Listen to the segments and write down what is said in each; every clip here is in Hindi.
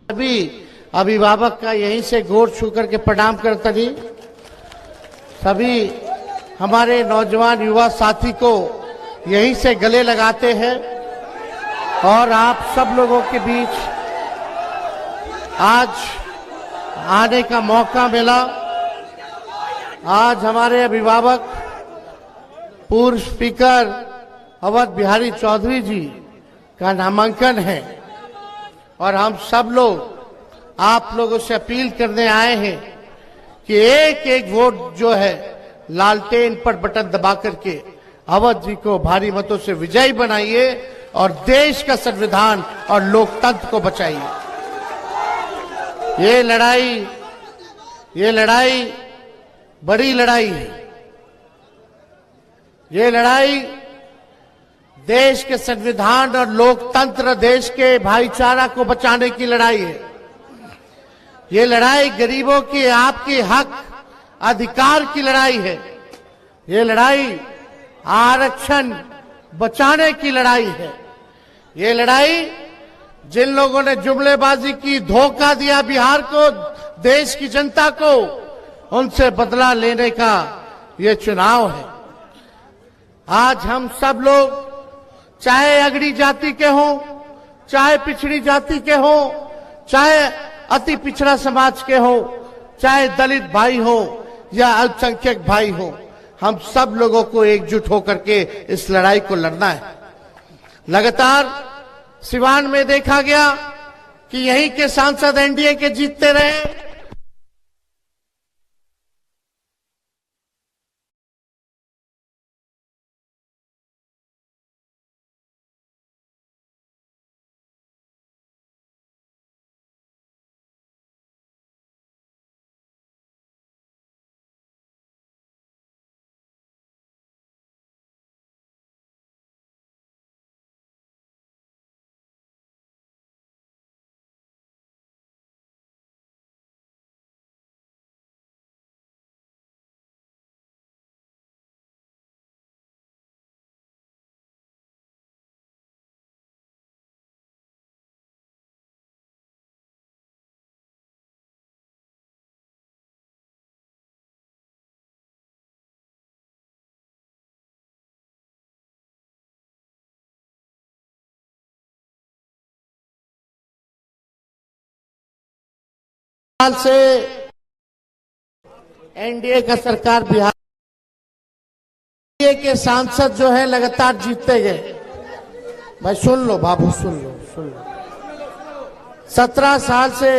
सभी अभिभावक का यहीं से गोर छू करके प्रणाम करता नहीं, सभी हमारे नौजवान युवा साथी को यहीं से गले लगाते हैं और आप सब लोगों के बीच आज आने का मौका मिला। आज हमारे अभिभावक पूर्व स्पीकर अवध बिहारी चौधरी जी का नामांकन है और हम सब लोग आप लोगों से अपील करने आए हैं कि एक एक वोट जो है लालटेन पर बटन दबा करके अवध जी को भारी मतों से विजयी बनाइए और देश का संविधान और लोकतंत्र को बचाइए। ये लड़ाई बड़ी लड़ाई है। ये लड़ाई देश के संविधान और लोकतंत्र, देश के भाईचारा को बचाने की लड़ाई है। ये लड़ाई गरीबों की, आपके हक अधिकार की लड़ाई है। ये लड़ाई आरक्षण बचाने की लड़ाई है। ये लड़ाई जिन लोगों ने जुमलेबाजी की, धोखा दिया बिहार को, देश की जनता को, उनसे बदला लेने का ये चुनाव है। आज हम सब लोग, चाहे अगड़ी जाति के हों, चाहे पिछड़ी जाति के हों, चाहे अति पिछड़ा समाज के हो, चाहे दलित भाई हो या अल्पसंख्यक भाई हो, हम सब लोगों को एकजुट होकर के इस लड़ाई को लड़ना है। लगातार सिवान में देखा गया कि यहीं के सांसद एनडीए के जीतते रहे। साल से एनडीए का सरकार बिहार के सांसद जो है लगातार जीतते गए। भाई सुन लो बाबू, सुन लो। 17 साल से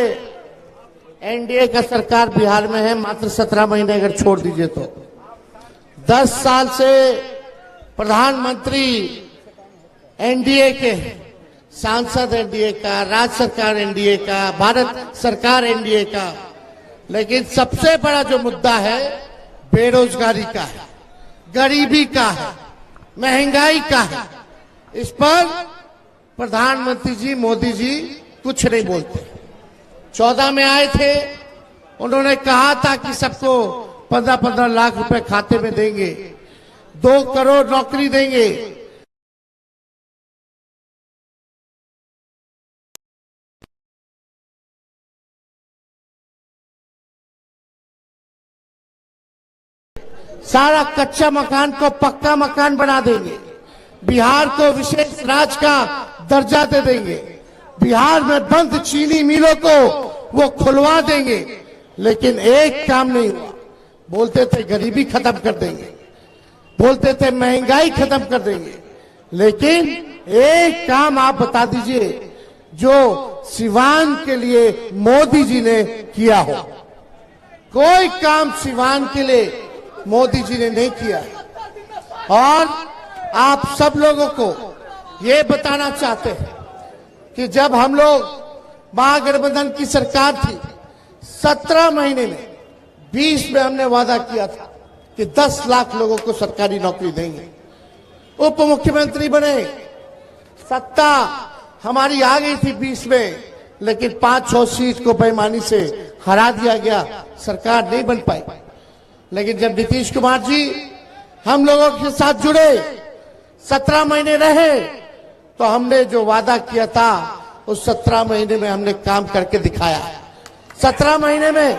एनडीए का सरकार बिहार में है, मात्र 17 महीने अगर छोड़ दीजिए तो। 10 साल से प्रधानमंत्री एनडीए के, सांसद एनडीए का, राज्य सरकार एनडीए का, भारत सरकार एनडीए का। लेकिन सबसे बड़ा जो मुद्दा है बेरोजगारी का है, गरीबी का है, महंगाई का है। इस पर प्रधानमंत्री जी मोदी जी कुछ नहीं बोलते। 14 में आए थे, उन्होंने कहा था कि सबको 15-15 लाख रुपए खाते में देंगे, 2 करोड़ नौकरी देंगे। सारा कच्चा मकान को पक्का मकान बना देंगे, बिहार को विशेष राज्य का दर्जा दे देंगे, बिहार में बंद चीनी मिलों को वो खुलवा देंगे। लेकिन एक काम नहीं हुआ। बोलते थे गरीबी खत्म कर देंगे, बोलते थे महंगाई खत्म कर देंगे, लेकिन एक काम आप बता दीजिए जो सिवान के लिए मोदी जी ने किया हो। कोई काम सिवान के लिए मोदी जी ने नहीं किया। और आप सब लोगों को ये बताना चाहते हैं कि जब हम लोग महागठबंधन की सरकार थी, 17 महीने में 20 में हमने वादा किया था कि 10 लाख लोगों को सरकारी नौकरी देंगे। उप मुख्यमंत्री बने, सत्ता हमारी आ गई थी 20 में, लेकिन 5-6 सीट को बेईमानी से हरा दिया गया, सरकार नहीं बन पाई। लेकिन जब नीतीश कुमार जी हम लोगों के साथ जुड़े, 17 महीने रहे, तो हमने जो वादा किया था उस 17 महीने में हमने काम करके दिखाया। 17 महीने में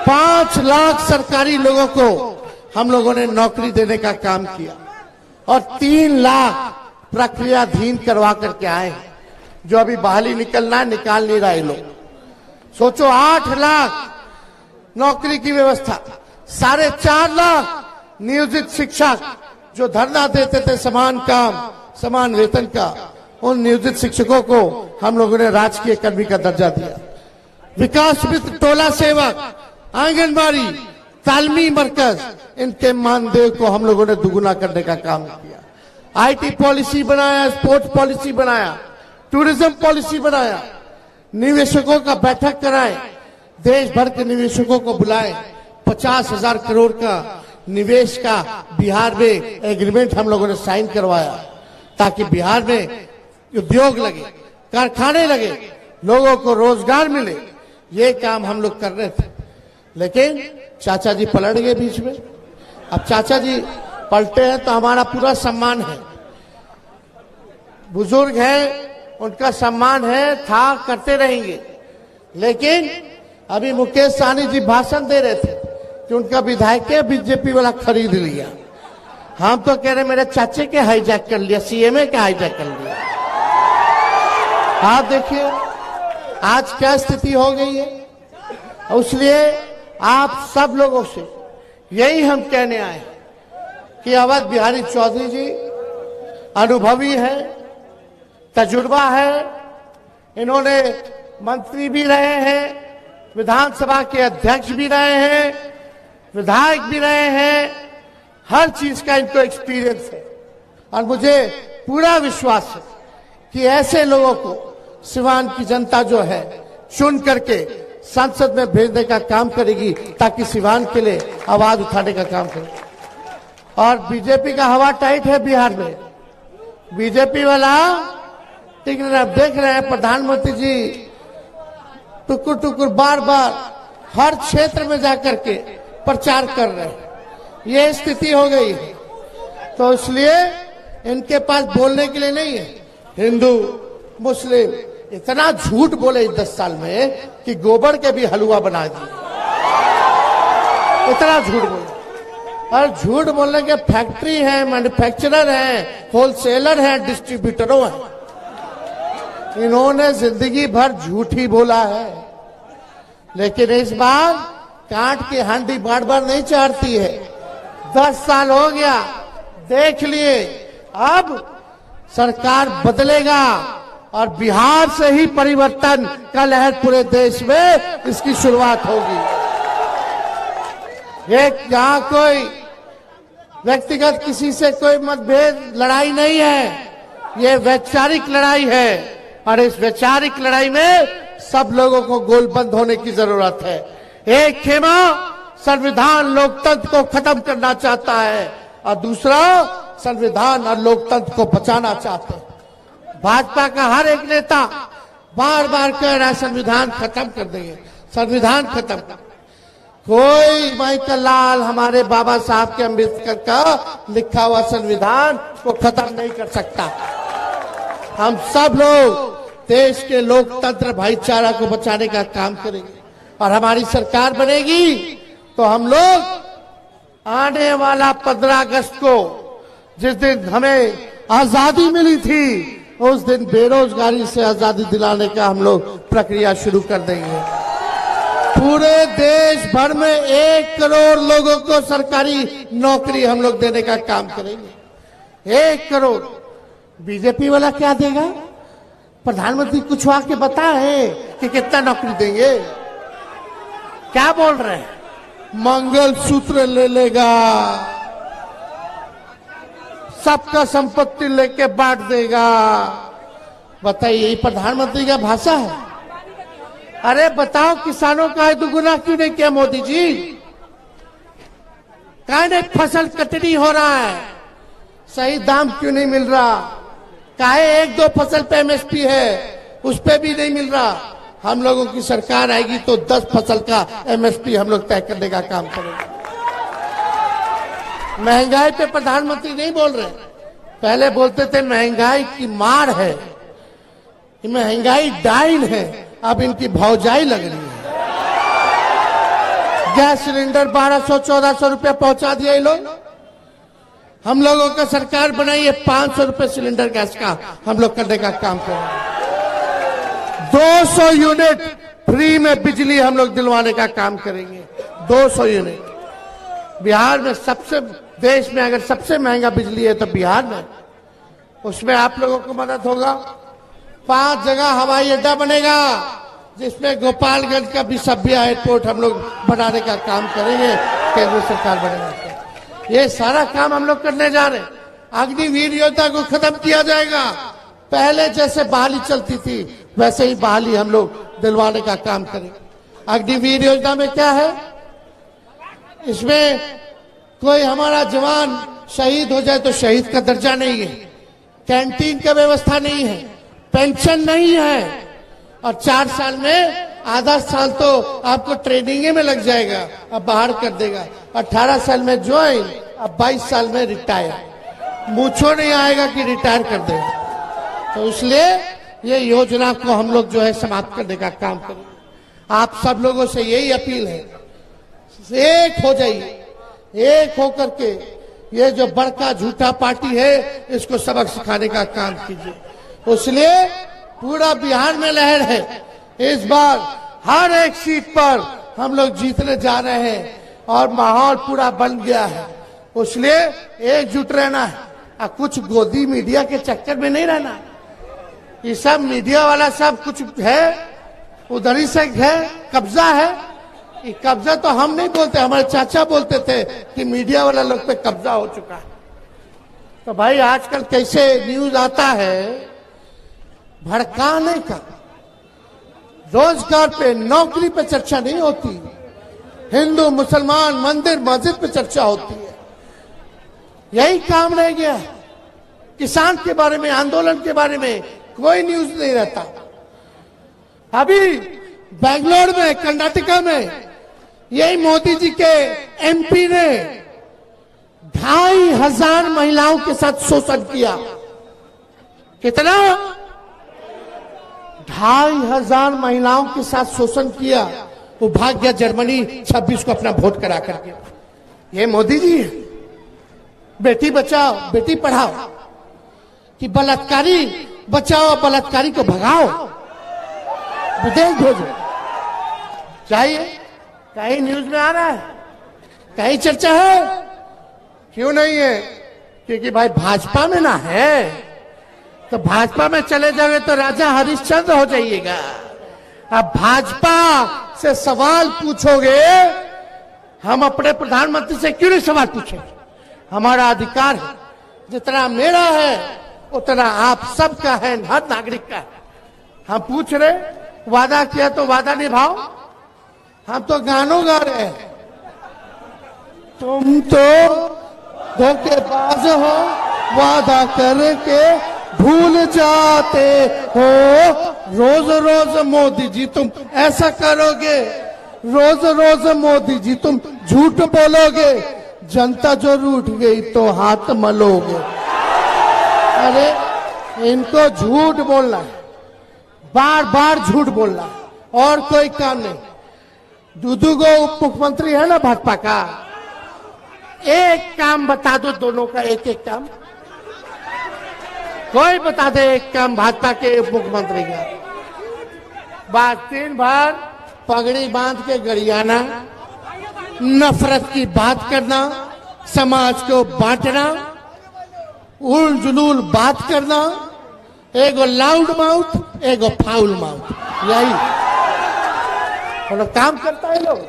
5 लाख सरकारी लोगों को हम लोगों ने नौकरी देने का काम किया और 3 लाख प्रक्रियाधीन करवा करके आए, जो अभी बहाली निकलना है, निकाल नहीं रहे लोग। सोचो 8 लाख नौकरी की व्यवस्था, 4.5 लाख नियोजित शिक्षक जो धरना देते थे समान काम समान वेतन का, उन नियोजित शिक्षकों को हम लोगों ने राजकीय कर्मी का दर्जा दिया। विकास मित्र टोला सेवक, आंगनबाड़ी, तालमी मरकज, इनके मानदेय को हम लोगों ने दुगुना करने का काम किया। आईटी पॉलिसी बनाया, स्पोर्ट्स पॉलिसी बनाया, टूरिज्म पॉलिसी बनाया, निवेशकों का बैठक कराए, देश भर के निवेशकों को बुलाए, 50,000 करोड़ का निवेश का बिहार में एग्रीमेंट हम लोगों ने साइन करवाया, ताकि बिहार में उद्योग लगे, कारखाने लगे, लोगों को रोजगार मिले। ये काम हम लोग कर रहे थे, लेकिन चाचा जी पलट गए बीच में। अब चाचा जी पलटे हैं तो हमारा पूरा सम्मान है, बुजुर्ग हैं, उनका सम्मान है, था, करते रहेंगे। लेकिन अभी मुकेश सहनी जी भाषण दे रहे थे कि उनका विधायक बीजेपी वाला खरीद लिया। हम तो कह रहे मेरे चाचे के हाईजैक कर लिया, सीएमए के हाईजैक कर लिया। आप देखिए आज क्या स्थिति हो गई है। इसलिए आप सब लोगों से यही हम कहने आए कि अवध बिहारी चौधरी जी अनुभवी है, तजुर्बा है, इन्होंने मंत्री भी रहे हैं, विधानसभा के अध्यक्ष भी रहे हैं, विधायक भी रहे हैं, हर चीज का इनको एक्सपीरियंस है। और मुझे पूरा विश्वास है कि ऐसे लोगों को सिवान की जनता जो है चुन करके संसद में भेजने का काम करेगी, ताकि सिवान के लिए आवाज उठाने का काम करे। और बीजेपी का हवा टाइट है बिहार में, बीजेपी वाला ठीक है। आप देख रहे हैं प्रधानमंत्री जी टुकुर टुकुर बार बार हर क्षेत्र में जाकर के प्रचार कर रहे हैं, ये स्थिति हो गई है। तो इसलिए इनके पास बोलने के लिए नहीं है। हिंदू मुस्लिम इतना झूठ बोले इस 10 साल में कि गोबर के भी हलवा बना दिए, इतना झूठ बोले। और झूठ बोलने के फैक्ट्री है, मैन्युफैक्चरर है, होलसेलर है, डिस्ट्रीब्यूटरों है। इन्होंने जिंदगी भर झूठ ही बोला है, लेकिन इस बार कांट की हांडी बार बार नहीं चाहती है। 10 साल हो गया, देख लिए, अब सरकार बदलेगा और बिहार से ही परिवर्तन का लहर पूरे देश में इसकी शुरुआत होगी। एक यहाँ कोई व्यक्तिगत किसी से कोई मतभेद लड़ाई नहीं है, ये वैचारिक लड़ाई है। और इस वैचारिक लड़ाई में सब लोगों को गोलबंद होने की जरूरत है। एक खेमा संविधान लोकतंत्र को खत्म करना चाहता है और दूसरा संविधान और लोकतंत्र को बचाना चाहते हैं। भाजपा का हर एक नेता बार बार कह रहा है संविधान खत्म कर देंगे, संविधान खत्म कर। कोई माइकल लाल हमारे बाबा साहब के अम्बेडकर का लिखा हुआ संविधान को खत्म नहीं कर सकता। हम सब लोग देश के लोकतंत्र भाईचारा को बचाने का काम करेंगे और हमारी सरकार बनेगी तो हम लोग आने वाला 15 अगस्त को, जिस दिन हमें आजादी मिली थी, उस दिन बेरोजगारी से आजादी दिलाने का हम लोग प्रक्रिया शुरू कर देंगे। पूरे देश भर में 1 करोड़ लोगों को सरकारी नौकरी हम लोग देने का काम करेंगे। 1 करोड़। बीजेपी वाला क्या देगा? प्रधानमंत्री कुछ आके बताए कि कितना नौकरी देंगे? क्या बोल रहे हैं? मंगल सूत्र ले लेगा, सबका संपत्ति लेके बांट देगा। बताइए, यही प्रधानमंत्री का भाषा है? अरे बताओ, किसानों का दुगुना क्यों नहीं किया मोदी जी? काहे फसल कटनी हो रहा है, सही दाम क्यों नहीं मिल रहा? काहे 1-2 फसल पे एमएसपी है, उस पे भी नहीं मिल रहा? हम लोगों की सरकार आएगी तो 10 फसल का एमएसपी हम लोग तय करने का काम करेंगे। महंगाई पे प्रधानमंत्री नहीं बोल रहे, पहले बोलते थे महंगाई की मार है, महंगाई डाइन है, अब इनकी भौजाई लग रही है। गैस सिलेंडर 1200-1400 रुपया पहुंचा दिया ये लोग। हम लोगों का सरकार बनाई है 500 रुपये सिलेंडर गैस का हम लोग करने का काम कर रहे हैं। 200 यूनिट फ्री में बिजली हम लोग दिलवाने का काम करेंगे। 200 यूनिट। बिहार में सबसे, देश में अगर सबसे महंगा बिजली है तो बिहार में, उसमें आप लोगों को मदद होगा। 5 जगह हवाई अड्डा बनेगा, जिसमें गोपालगंज का भी सभ्य एयरपोर्ट हम लोग बनाने का काम करेंगे। केंद्र सरकार बनेगा, ये सारा काम हम लोग करने जा रहे हैं। अग्निवीर योजना को खत्म किया जाएगा। पहले जैसे बहाली चलती थी वैसे ही बहाली हम लोग दिलवाने का काम करेंगे। अग्निवीर योजना में क्या है, इसमें कोई हमारा जवान शहीद हो जाए तो शहीद का दर्जा नहीं है, कैंटीन का व्यवस्था नहीं है, पेंशन नहीं है, और 4 साल में आधा साल तो आपको ट्रेनिंग में लग जाएगा, अब बाहर कर देगा। 18 साल में ज्वाइन, अब 22 साल में रिटायर। मूछो नहीं आएगा कि रिटायर कर देगा। तो इसलिए ये योजना को हम लोग जो है समाप्त करने का काम करें। आप सब लोगों से यही अपील है, एक हो जाइए, एक होकर के ये जो बड़का झूठा पार्टी है इसको सबक सिखाने का काम कीजिए। इसलिए पूरा बिहार में लहर है। इस बार हर एक सीट पर हम लोग जीतने जा रहे हैं और माहौल पूरा बन गया है। इसलिए एकजुट रहना है और कुछ गोदी मीडिया के चक्कर में नहीं रहना। ये सब मीडिया वाला सब कुछ है, उधर ही से है, कब्जा है। ये कब्जा तो हम नहीं बोलते, हमारे चाचा बोलते थे कि मीडिया वाला लोग पे कब्जा हो चुका है। तो भाई आजकल कैसे न्यूज आता है भड़काने का, रोजगार पे, नौकरी पे चर्चा नहीं होती। हिंदू मुसलमान, मंदिर मस्जिद पे चर्चा होती है। यही काम रह गया। किसान के बारे में, आंदोलन के बारे में कोई न्यूज नहीं रहता। अभी बेंगलोर में, कर्नाटका में यही मोदी जी के एमपी ने 2500 महिलाओं के साथ शोषण किया। कितना? 2500 महिलाओं के साथ शोषण किया। वो भाग गया जर्मनी 26 को अपना वोट करा करके। ये मोदी जी बेटी बचाओ बेटी पढ़ाओ कि बलात्कारी बचाओ बलात्कारी को भगाओ, विदेश भेजो। चाहिए? कहीं न्यूज में आ रहा है? कहीं चर्चा है? क्यों नहीं है? क्योंकि भाई भाजपा में ना है, तो भाजपा में चले जाओगे तो राजा हरिश्चंद्र हो जाइएगा। अब भाजपा से सवाल पूछोगे, हम अपने प्रधानमंत्री से क्यों नहीं सवाल पूछेंगे? हमारा अधिकार है, जितना मेरा है उतना आप सबका है, हर नागरिक का है। हम पूछ रहे, वादा किया तो वादा निभाओ। हम तो गानों गा रहे हैं, तुम तो धोखेबाज हो, वादा करके भूल जाते हो। रोज रोज मोदी जी तुम ऐसा करोगे, रोज रोज मोदी जी तुम झूठ बोलोगे, जनता जो रूठ गई तो हाथ मलोगे। अरे इनको झूठ बोलना है, बार बार झूठ बोलना है, और कोई काम नहीं। दूदू को उप मुख्यमंत्री है ना भाजपा का, एक काम बता दो दोनों का, एक एक काम कोई बता दे, एक काम भाजपा के उप मुख्यमंत्री का। बात दिन भर पगड़ी बांध के गरियाना, नफरत की बात करना, समाज को बांटना, उल जुलूल बात करना, एगो लाउड माउथ एगो फाउल माउथ, यही हम लोग काम करता है। लोग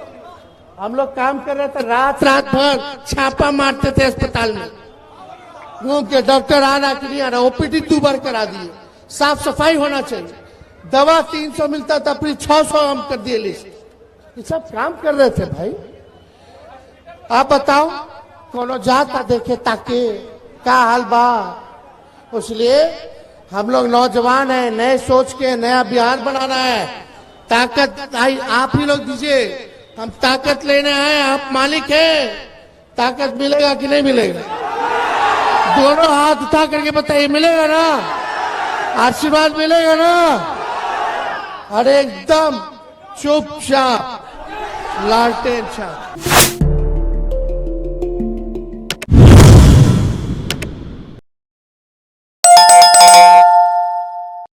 हम लोग काम कर रहे थे, रात रात भर छापा मारते थे अस्पताल में, घूम के डॉक्टर आना कि नहीं आ रहा, ओपीडी 2 बार करा दिए। साफ सफाई होना चाहिए, दवा 300 मिलता था, फिर 600 हम कर दिए लिस्ट। ये सब काम कर रहे थे भाई। आप बताओ, कोनो जाता देखे ताके क्या हाल बा। इसलिए हम लोग नौजवान हैं, नए सोच के नया बिहार बनाना है। ताकत आई आप ही लोग दीजिए, हम ताकत लेने आए, आप मालिक हैं। ताकत मिलेगा कि नहीं मिलेगा? दोनों हाथ उठा करके बताइए, मिलेगा ना? आशीर्वाद मिलेगा ना? अरे एकदम चुपचाप लालटेन छाप।